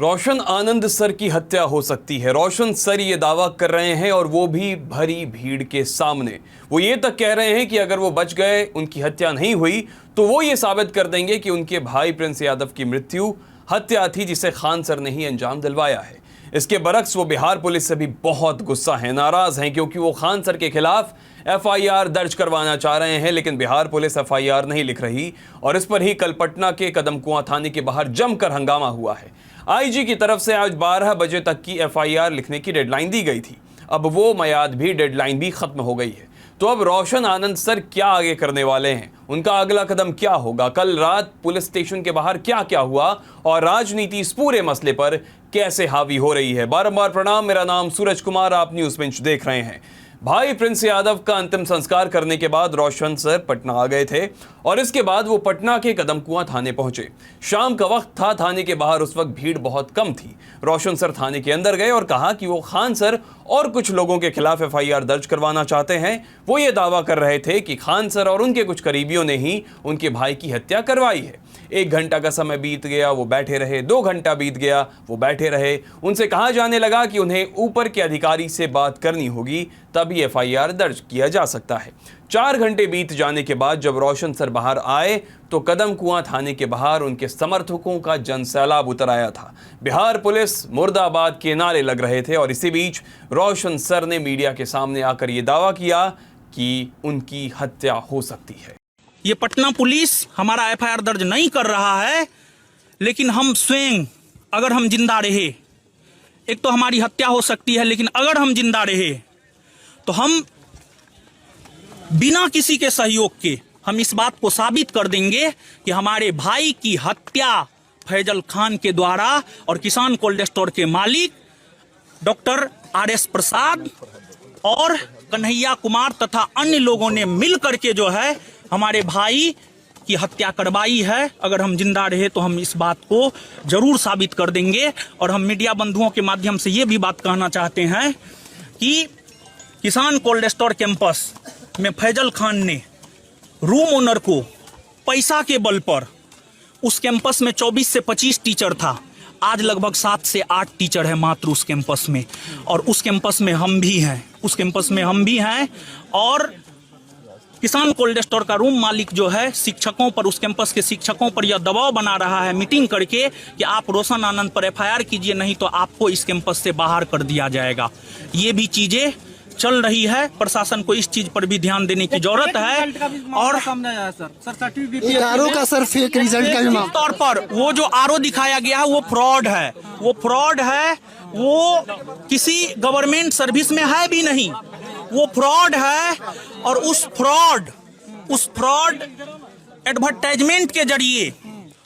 रोशन आनंद sir की हत्या हो सकती है। रोशन सर ये दावा कर रहे हैं और वो भी भरी भीड़ के सामने। वो ये तक कह रहे हैं कि अगर वो बच गए, उनकी हत्या नहीं हुई, तो वो ये साबित कर देंगे कि उनके भाई प्रिंस यादव की मृत्यु हत्या थी जिसे खान सर ने ही अंजाम दिलवाया है। इसके बरक्स वो बिहार पुलिस से भी बहुत गुस्सा है, नाराज हैं, क्योंकि वो खान सर के खिलाफ एफआईआर दर्ज करवाना चाह रहे हैं, लेकिन बिहार पुलिस एफआईआर नहीं लिख रही। और इस पर ही कल पटना के कदमकुआं थाने के बाहर जमकर हंगामा हुआ है। आईजी की तरफ से आज 12 बजे तक की एफआईआर लिखने की डेडलाइन दी गई थी। अब वो मयाद भी, डेडलाइन भी खत्म हो गई है। तो अब रोशन आनंद सर क्या आगे करने वाले हैं, उनका अगला कदम क्या होगा, कल रात पुलिस स्टेशन के बाहर क्या क्या हुआ और राजनीति इस पूरे मसले पर कैसे हावी हो रही है। बारंबार प्रणाम, मेरा नाम सूरज कुमार, आप न्यूज़ बेंच देख रहे हैं। भाई प्रिंस यादव का अंतिम संस्कार करने के बाद रोशन सर पटना आ गए थे और इसके बाद वो पटना के कदमकुआं थाने पहुंचे। शाम का वक्त था, थाने के बाहर उस वक्त भीड़ बहुत कम थी। रोशन सर थाने के अंदर गए और कहा कि वो खान सर और कुछ लोगों के खिलाफ एफआईआर दर्ज करवाना चाहते हैं। वो ये दावा कर रहे थे कि खान सर और उनके कुछ करीबियों ने ही उनके भाई की हत्या करवाई है। 1 घंटा का समय बीत गया, वो बैठे रहे। 2 घंटा बीत गया, वो बैठे रहे। उनसे कहा जाने लगा कि उन्हें ऊपर के अधिकारी से बात करनी होगी, तभी एफआईआर दर्ज किया जा सकता है। 4 घंटे बीत जाने के बाद जब रोशन सर बाहर आए तो कदमकुआं थाने के बाहर उनके समर्थकों का जनसैलाब उतर आया था। बिहार पुलिस मुर्दाबाद के नारे लग रहे थे और इसी बीच रोशन सर ने मीडिया के सामने आकर ये दावा किया कि उनकी हत्या हो सकती है। ये पटना पुलिस हमारा एफआईआर दर्ज नहीं कर रहा है, लेकिन हम स्वयं अगर हम जिंदा रहे, एक तो हमारी हत्या हो सकती है, लेकिन अगर हम जिंदा रहे तो हम बिना किसी के सहयोग के हम इस बात को साबित कर देंगे कि हमारे भाई की हत्या फैजल खान के द्वारा और किसान कोल्ड स्टोर के मालिक डॉक्टर RS प्रसाद और कन्हैया कुमार तथा अन्य लोगों ने मिल करके जो है हमारे भाई की हत्या करवाई है। अगर हम जिंदा रहे तो हम इस बात को जरूर साबित कर देंगे। और हम मीडिया बंधुओं के माध्यम से ये भी बात कहना चाहते हैं कि किसान कोल्ड स्टोर कैंपस में फैजल खान ने रूम ओनर को पैसा के बल पर, उस कैंपस में 24 से 25 टीचर था, आज लगभग 7 से 8 टीचर है मात्र उस कैंपस में। और उस कैंपस में हम भी हैं, और किसान कोल्ड स्टोर का रूम मालिक जो है शिक्षकों पर, उस कैंपस के शिक्षकों पर यह दबाव बना रहा है मीटिंग करके कि आप रोशन आनंद पर एफआईआर कीजिए, नहीं तो आपको इस कैंपस से बाहर कर दिया जाएगा। ये भी चीजें चल रही है। प्रशासन को इस चीज पर भी ध्यान देने की जरूरत है। और आरओ का सर फेक रिजल्ट का तौर पर वो जो आरओ दिखाया गया है वो फ्रॉड है, वो किसी गवर्नमेंट सर्विस में है भी नहीं, वो फ्रॉड है। और उस फ्रॉड एडवर्टाइजमेंट के जरिए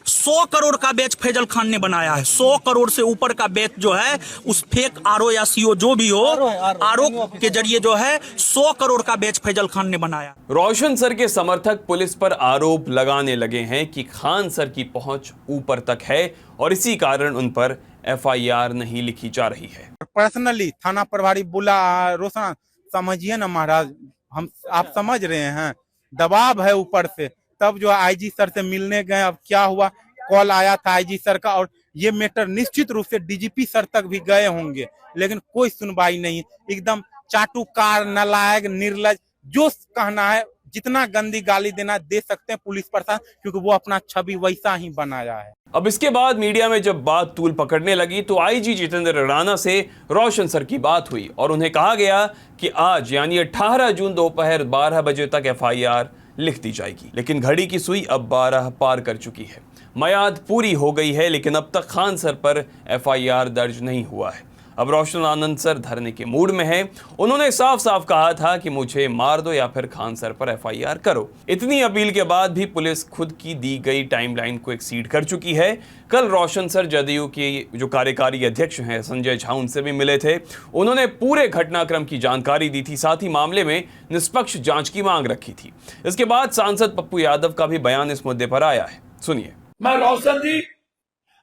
100 करोड़ का बैच फैजल खान ने बनाया है। 100 करोड़ से ऊपर का बैच जो है उस फेक आरओ या सीओ जो भी हो, आरओ के जरिए जो है 100 करोड़ का बैच फैजल खान ने बनाया। रोशन सर के समर्थक पुलिस पर आरोप लगाने लगे हैं कि खान सर की पहुंच ऊपर तक है और इसी कारण उन पर एफआईआर नहीं लिखी जा रही है। पर्सनली थाना प्रभारी बोला, रोशन समझिए ना महाराज, हम आप समझ रहे हैं, दबाव है ऊपर से। तब जो आईजी सर से मिलने गए, अब क्या हुआ, कॉल आया था आईजी सर का और ये मैटर निश्चित रूप से डीजीपी सर तक भी गए होंगे, लेकिन कोई सुनवाई नहीं। एकदम चाटुकार, नालायक, निर्लज, जो कहना है, जितना गंदी गाली देना दे सकते हैं पुलिस प्रशासन, क्योंकि वो अपना छवि वैसा ही बनाया है। अब इसके बाद मीडिया में जब बात तूल पकड़ने लगी तो आईजी जितेंद्र राणा से रोशन सर की बात हुई और उन्हें कहा गया कि आज यानी 18 जून दोपहर 12 बजे तक एफआईआर लिख दी जाएगी। लेकिन घड़ी की सुई अब 12 पार कर चुकी है, मयाद पूरी हो गई है, लेकिन अब तक खान सर पर एफआईआर दर्ज नहीं हुआ है। अब रोशन आनंद सर धरने के मूड में हैं। उन्होंने साफ साफ कहा था कि मुझे मार दो या फिर खान सर पर एफआईआर करो। इतनी अपील के बाद भी पुलिस खुद की दी गई टाइमलाइन को एक्सीड कर चुकी है। कल रोशन सर जदयू के जो कार्यकारी अध्यक्ष हैं संजय झा, उनसे भी मिले थे। उन्होंने पूरे घटनाक्रम की जानकारी दी थी, साथ ही मामले में निष्पक्ष जांच की मांग रखी थी। इसके बाद सांसद पप्पू यादव का भी बयान इस मुद्दे पर आया है, सुनिए। मैं रोशन जी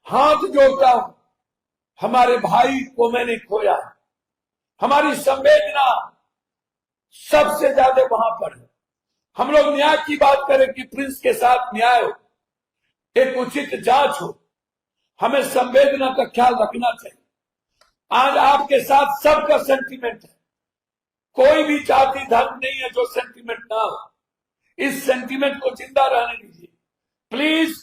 हाथ जोड़ता, हमारे भाई को मैंने खोया, हमारी संवेदना सबसे ज्यादा वहां पर है। हम लोग न्याय की बात करें कि प्रिंस के साथ न्याय हो, एक उचित जांच हो, हमें संवेदना का ख्याल रखना चाहिए। आज आपके साथ सबका सेंटीमेंट है, कोई भी जाति धर्म नहीं है जो सेंटीमेंट ना हो। इस सेंटीमेंट को जिंदा रहने दीजिए प्लीज।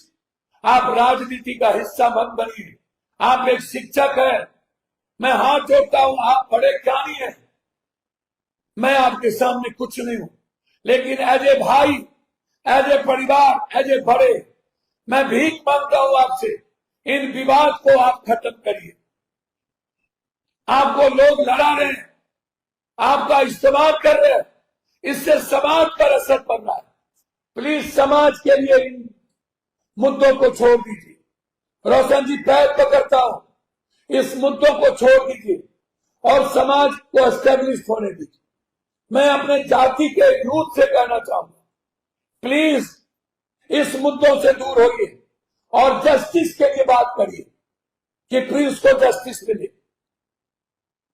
आप राजनीति का हिस्सा मत बनिए। आप एक शिक्षक हैं, मैं हाथ जोड़ता हूं, आप बड़े ज्ञानी हैं, मैं आपके सामने कुछ नहीं हूं, लेकिन एज ए भाई, एज ए परिवार, एज ए बड़े, मैं भीख मांगता हूं आपसे, इन विवाद को आप खत्म करिए। आपको लोग लड़ा रहे हैं, आपका इस्तेमाल कर रहे हैं, इससे समाज पर असर पड़ रहा है। प्लीज समाज के लिए इन मुद्दों को छोड़ दीजिए। रोशन जी, पैर पकड़ता हूं, इस मुद्दों को छोड़ दीजिए और समाज को एस्टेब्लिश होने दीजिए। मैं अपने जाति के यूथ से कहना चाहूंगा, प्लीज इस मुद्दों से दूर होइए और जस्टिस के लिए बात करिए कि प्रिंस को जस्टिस मिले।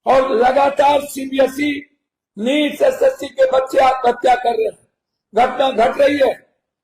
और लगातार सीबीएसई, नीट, एसएससी के बच्चे आत्महत्या कर रहे हैं, घटना घट रही है,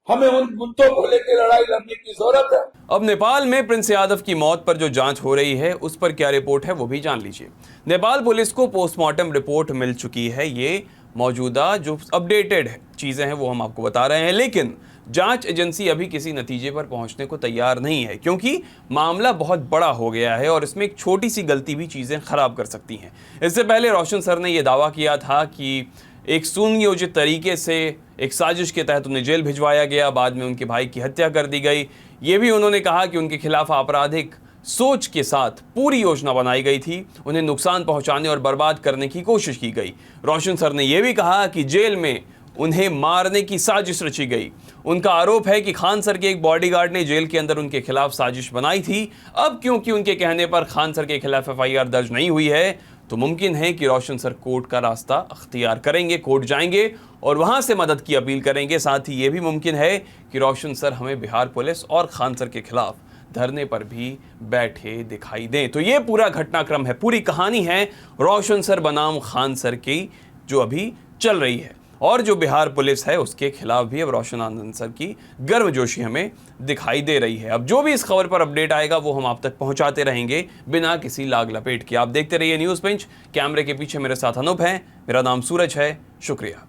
हमें उन मुद्दों को लेकर लड़ाई लड़ने की जरूरत है। अब नेपाल में प्रिंस यादव की मौत पर जो जांच हो रही है उस पर क्या रिपोर्ट है वो भी जान लीजिए। नेपाल पुलिस को पोस्टमार्टम रिपोर्ट मिल चुकी है। ये मौजूदा जो अपडेटेड चीजें हैं वो हम आपको बता रहे हैं, लेकिन जांच एजेंसी अभी किसी नतीजे पर पहुंचने को तैयार नहीं है, क्योंकि मामला बहुत बड़ा हो गया है और इसमें एक छोटी सी गलती भी चीजें खराब कर सकती हैं। इससे पहले रोशन सर ने यह दावा किया था कि एक सुनियोजित तरीके से एक साजिश के तहत उन्हें जेल भिजवाया गया, बाद में उनके भाई की हत्या कर दी गई। ये भी उन्होंने कहा कि उनके खिलाफ आपराधिक सोच के साथ पूरी योजना बनाई गई थी, उन्हें नुकसान पहुंचाने और बर्बाद करने की कोशिश की गई। रोशन सर ने यह भी कहा कि जेल में उन्हें मारने की साजिश रची गई। उनका आरोप है कि खान सर के एक बॉडीगार्ड ने जेल के अंदर उनके खिलाफ साजिश बनाई थी। अब क्योंकि उनके कहने पर खान सर के खिलाफ एफआईआर दर्ज नहीं हुई है, तो मुमकिन है कि रोशन सर कोर्ट का रास्ता अख्तियार करेंगे, कोर्ट जाएंगे और वहां से मदद की अपील करेंगे। साथ ही ये भी मुमकिन है कि रोशन सर हमें बिहार पुलिस और खान सर के खिलाफ धरने पर भी बैठे दिखाई दें। तो ये पूरा घटनाक्रम है, पूरी कहानी है रोशन सर बनाम खान सर की जो अभी चल रही है, और जो बिहार पुलिस है उसके खिलाफ भी अब रोशन आनंद सर की गर्मजोशी हमें दिखाई दे रही है। अब जो भी इस खबर पर अपडेट आएगा वो हम आप तक पहुंचाते रहेंगे बिना किसी लाग लपेट के। आप देखते रहिए न्यूज़ पिंच। कैमरे के पीछे मेरे साथ अनूप हैं, मेरा नाम सूरज है। शुक्रिया।